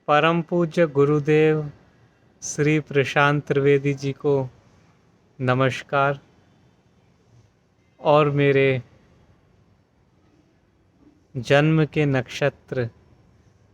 परम पूज्य गुरुदेव श्री प्रशांत त्रिवेदी जी को नमस्कार और मेरे जन्म के नक्षत्र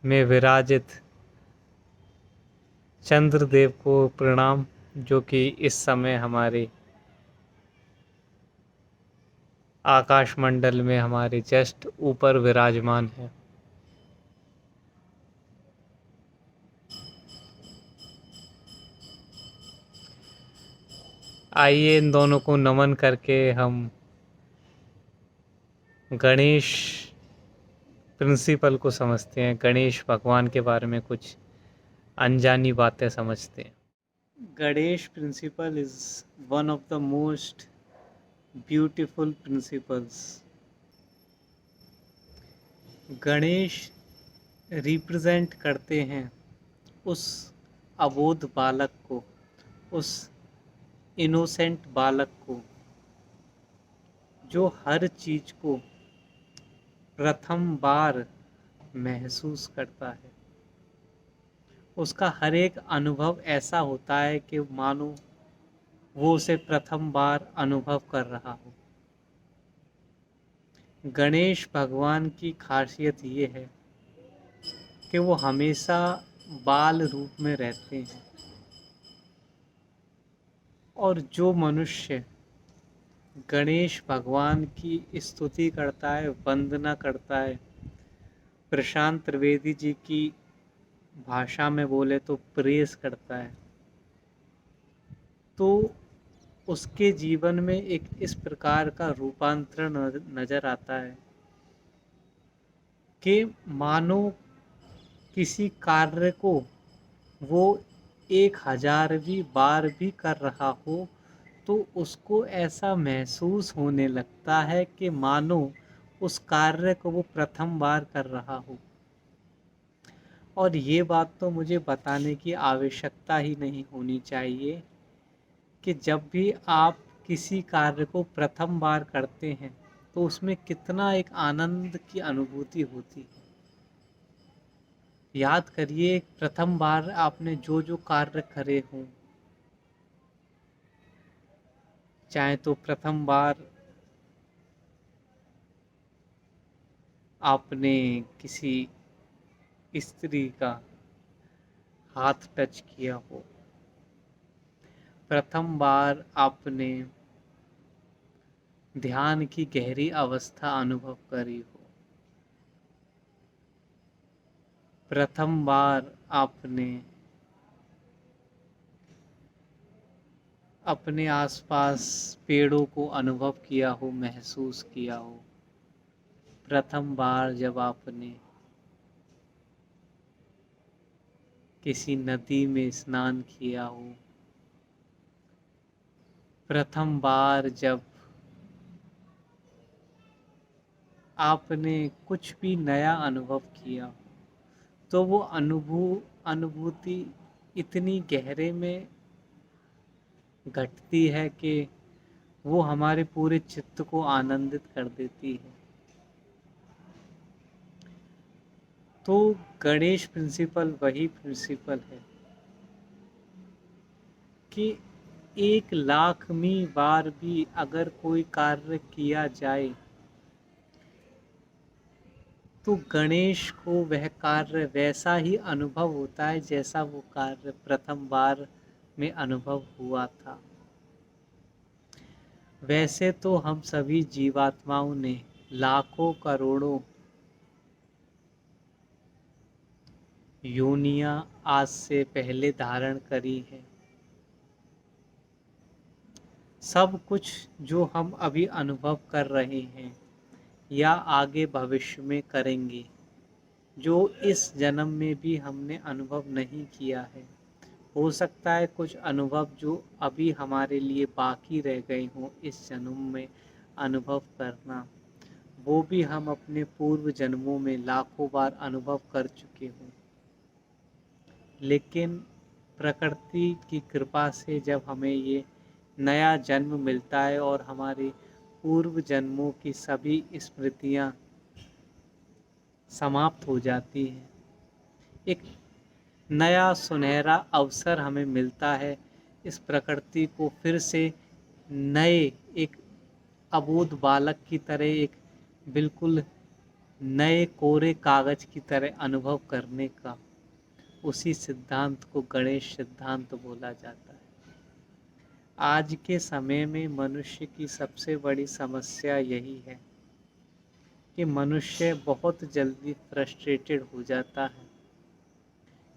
में विराजित चंद्रदेव को प्रणाम, जो कि इस समय हमारे आकाश मंडल में हमारे जस्ट ऊपर विराजमान है। आइए इन दोनों को नमन करके हम गणेश प्रिंसिपल को समझते हैं, गणेश भगवान के बारे में कुछ अनजानी बातें समझते हैं। Ganesh principle is one of the most beautiful principles. Ganesh represent करते हैं उस अबोध बालक को, उस इनोसेंट बालक को जो हर चीज को प्रथम बार महसूस करता है। उसका हर एक अनुभव ऐसा होता है कि मानो वो उसे प्रथम बार अनुभव कर रहा हो। गणेश भगवान की खासियत ये है कि वो हमेशा बाल रूप में रहते हैं, और जो मनुष्य गणेश भगवान की स्तुति करता है, वंदना करता है, प्रशांत त्रिवेदी जी की भाषा में बोले तो प्रेस करता है, तो उसके जीवन में एक इस प्रकार का रूपांतरण नजर आता है कि मानो किसी कार्य को वो 1000वीं बार भी कर रहा हो तो उसको ऐसा महसूस होने लगता है कि मानो उस कार्य को वो प्रथम बार कर रहा हो। और ये बात तो मुझे बताने की आवश्यकता ही नहीं होनी चाहिए कि जब भी आप किसी कार्य को प्रथम बार करते हैं तो उसमें कितना एक आनंद की अनुभूति होती है। याद करिए, प्रथम बार आपने जो जो कार्य करे हों, चाहे तो प्रथम बार आपने किसी स्त्री का हाथ टच किया हो, प्रथम बार आपने ध्यान की गहरी अवस्था अनुभव करी हो, प्रथम बार आपने अपने आसपास पेड़ों को अनुभव किया हो, महसूस किया हो, प्रथम बार जब आपने किसी नदी में स्नान किया हो, प्रथम बार जब आपने कुछ भी नया अनुभव किया हो, तो वो अनुभूति इतनी गहरे में घटती है कि वो हमारे पूरे चित्त को आनंदित कर देती है। तो गणेश प्रिंसिपल वही प्रिंसिपल है कि 1,00,000वीं बार भी अगर कोई कार्य किया जाए तो गणेश को वह कार्य वैसा ही अनुभव होता है जैसा वो कार्य प्रथम बार में अनुभव हुआ था। वैसे तो हम सभी जीवात्माओं ने लाखों करोड़ों योनियां आज से पहले धारण करी है। सब कुछ जो हम अभी अनुभव कर रहे हैं या आगे भविष्य में करेंगे, जो इस जन्म में भी हमने अनुभव नहीं किया है, हो सकता है कुछ अनुभव जो अभी हमारे लिए बाकी रह गए हों इस जन्म में अनुभव करना, वो भी हम अपने पूर्व जन्मों में लाखों बार अनुभव कर चुके हों। लेकिन प्रकृति की कृपा से जब हमें ये नया जन्म मिलता है और हमारे पूर्व जन्मों की सभी स्मृतियाँ समाप्त हो जाती हैं, एक नया सुनहरा अवसर हमें मिलता है इस प्रकृति को फिर से नए एक अबोध बालक की तरह, एक बिल्कुल नए कोरे कागज की तरह अनुभव करने का। उसी सिद्धांत को गणेश सिद्धांत बोला जाता है। आज के समय में मनुष्य की सबसे बड़ी समस्या यही है कि मनुष्य बहुत जल्दी फ्रस्ट्रेटेड हो जाता है,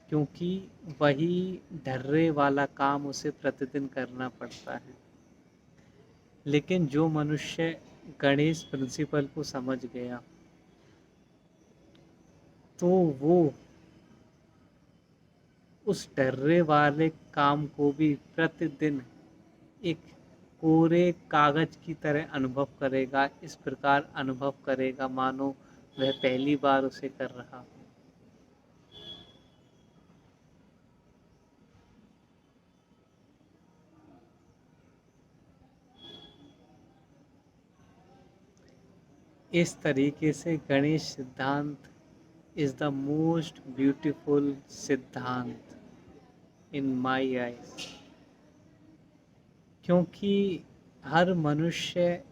क्योंकि वही ढर्रे वाला काम उसे प्रतिदिन करना पड़ता है। लेकिन जो मनुष्य गणेश प्रिंसिपल को समझ गया, तो वो उस ढर्रे वाले काम को भी प्रतिदिन एक कोरे कागज की तरह अनुभव करेगा। इस प्रकार अनुभव करेगा मानो वह पहली बार उसे कर रहा हो। इस तरीके से गणेश सिद्धांत इज द मोस्ट ब्यूटीफुल सिद्धांत इन माई आईज, क्योंकि हर मनुष्य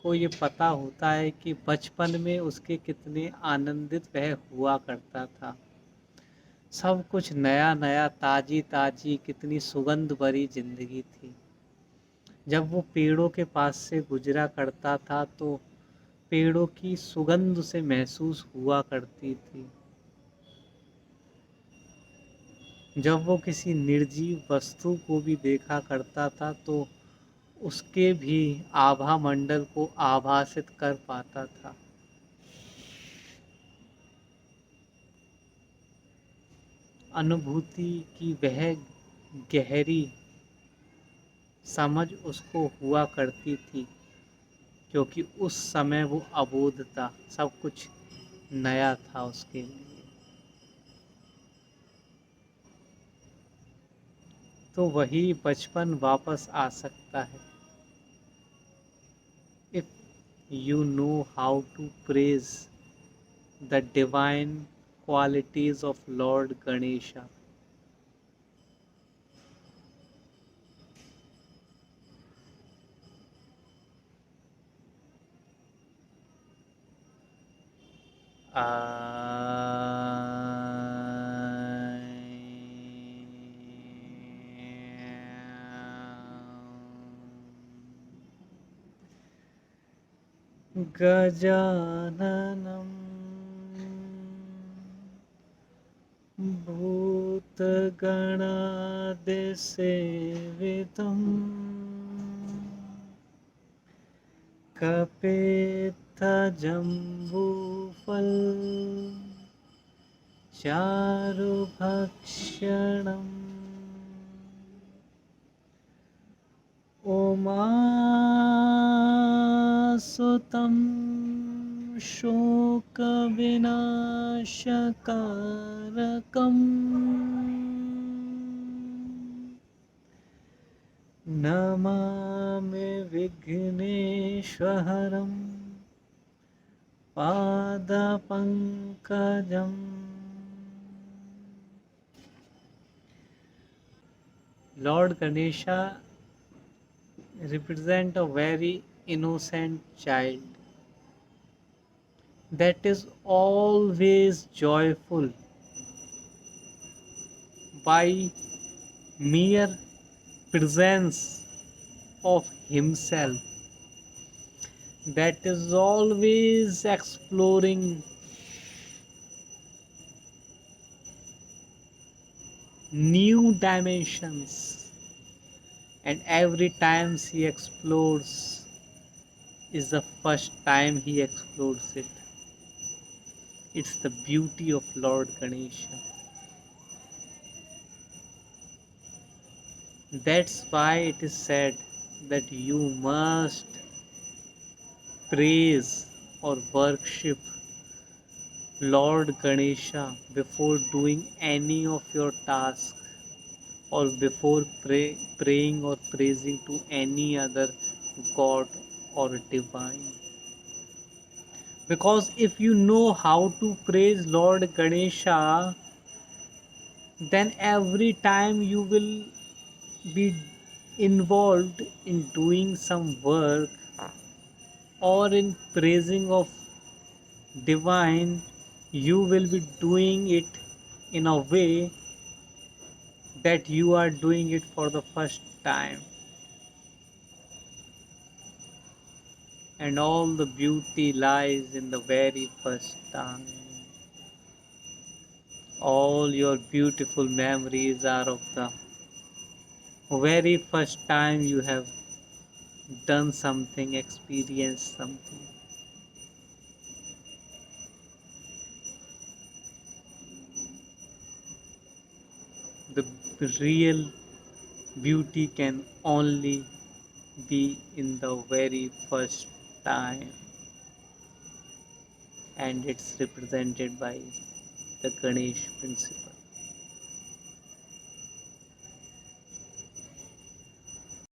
को ये पता होता है कि बचपन में उसके कितने आनंदित वह हुआ करता था। सब कुछ नया नया, ताजी ताजी, कितनी सुगंध भरी जिंदगी थी। जब वो पेड़ों के पास से गुजरा करता था तो पेड़ों की सुगंध उसे महसूस हुआ करती थी। जब वो किसी निर्जीव वस्तु को भी देखा करता था तो उसके भी आभा मंडल को आभासित कर पाता था। अनुभूति की वह गहरी समझ उसको हुआ करती थी, क्योंकि उस समय वो अबोध था, सब कुछ नया था उसके लिए। तो वही बचपन वापस आ सकता है if you know how to praise the divine qualities of Lord Ganesha. गजाननं भूतगणादिसेवितं कपित्थजम्बूफलचारुभक्षणम् उमासुतं शोकविनाशकारकम् Namami विघ्नेश्वरं पादपङ्कजम्। Lord Ganesha represent a very innocent child that is always joyful by mere presence of himself, that is always exploring new dimensions, and every time he explores is the first time he explores it. It's the beauty of Lord Ganesha. That's why it is said that you must praise or worship Lord Ganesha before doing any of your tasks, or before praying or praising to any other god or divine. Because if you know how to praise Lord Ganesha, then every time you will be involved in doing some work or in praising of divine, you will be doing it in a way that you are doing it for the first time, and all the beauty lies in the very first time. All your beautiful memories are of the very first time you have done something, experienced something. The real beauty can only be in the very first time, and it's represented by the Ganesh principle.